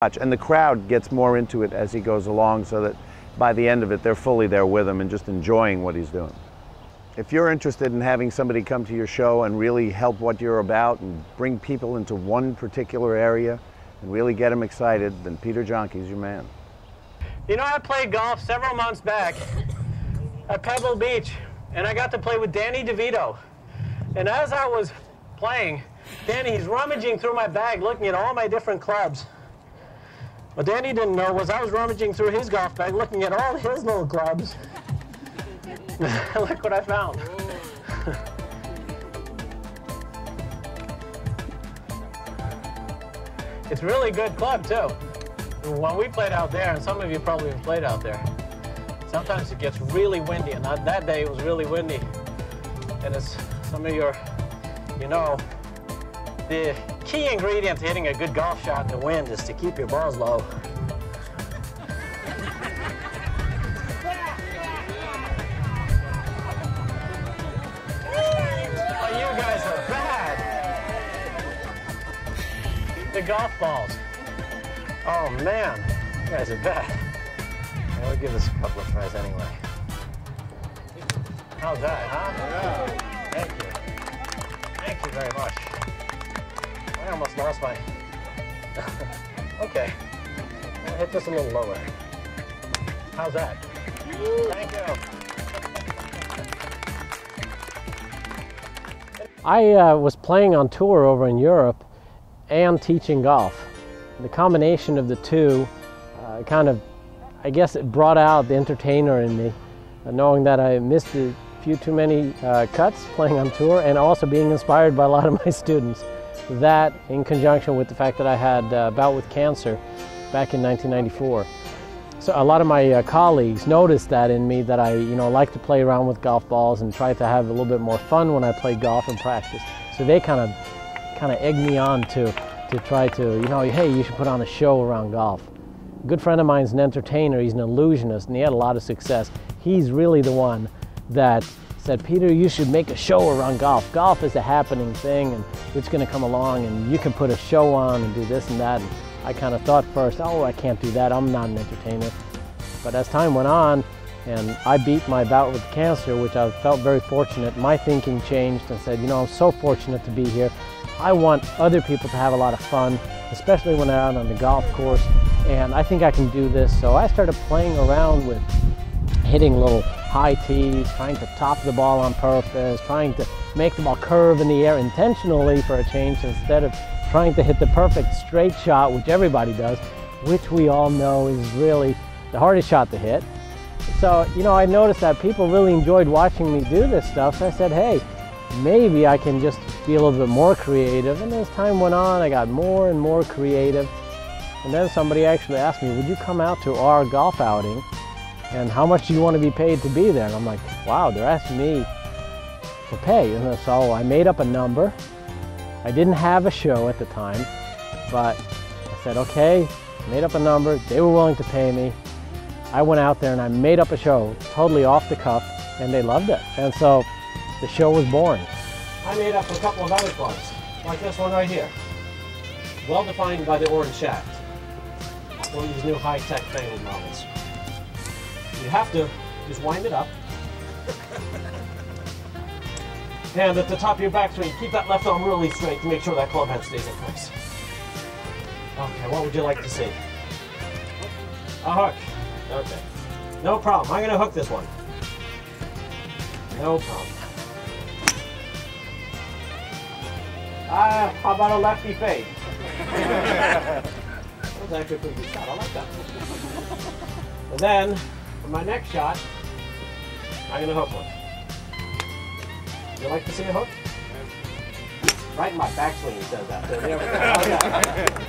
And the crowd gets more into it as he goes along, so that by the end of it, they're fully there with him and just enjoying what he's doing. If you're interested in having somebody come to your show and really help what you're about and bring people into one particular area and really get them excited, then Peter Johncke is your man. You know, I played golf several months back at Pebble Beach, and I got to play with Danny DeVito. And as I was playing, Danny's rummaging through my bag looking at all my different clubs. What Danny didn't know was I was rummaging through his golf bag looking at all his little clubs. Look what I found. It's a really good club too. When we played out there, and some of you probably have played out there, sometimes it gets really windy, and on that day it was really windy. And as some of you know, the key ingredient to hitting a good golf shot in the wind is to keep your balls low. Oh, you guys are bad. The golf balls. Oh man, you guys are bad. I'll give this a couple of tries anyway. How's that, huh? Yeah. Thank you. Thank you very much. I almost lost my... Okay. I'll hit this a little lower. How's that? Thank you. I was playing on tour over in Europe and teaching golf. The combination of the two I guess it brought out the entertainer in me, knowing that I missed a few too many cuts playing on tour, and also being inspired by a lot of my students. That, in conjunction with the fact that I had a bout with cancer back in 1994. So a lot of my colleagues noticed that in me, that I like to play around with golf balls and try to have a little bit more fun when I play golf and practice. So they kind of egged me on to try to, hey, you should put on a show around golf. A good friend of mine is an entertainer, he's an illusionist, and he had a lot of success. He's really the one that said, Peter, you should make a show around golf. Golf is a happening thing, and it's going to come along, and you can put a show on and do this and that. And I kind of thought first, oh, I can't do that, I'm not an entertainer. But as time went on, and I beat my bout with cancer, which I felt very fortunate, my thinking changed and said, I'm so fortunate to be here. I want other people to have a lot of fun, especially when they're out on the golf course, and I think I can do this. So I started playing around with hitting little high tees, trying to top the ball on purpose, trying to make the ball curve in the air intentionally for a change, instead of trying to hit the perfect straight shot, which everybody does, which we all know is really the hardest shot to hit. So, I noticed that people really enjoyed watching me do this stuff, so I said, hey, maybe I can just be a little bit more creative. And as time went on, I got more and more creative. And then somebody actually asked me, would you come out to our golf outing, and how much do you want to be paid to be there? And I'm like, wow, they're asking me for pay. And so I made up a number. I didn't have a show at the time, but I said, okay, made up a number. They were willing to pay me. I went out there and I made up a show, totally off the cuff, and they loved it. And so the show was born. I made up a couple of other clubs, like this one right here. Well defined by the orange shaft. One of these new high-tech family models. You have to just wind it up. And at the top of your backswing, keep that left arm really straight to make sure that club head stays in place. Okay, what would you like to see? A hook. Okay. No problem. I'm going to hook this one. No problem. How about a lefty fade? That was actually a pretty good shot. I like that. And then, for my next shot, I'm going to hook one. You like to see a hook? Right in my backswing, he says that. So there we go.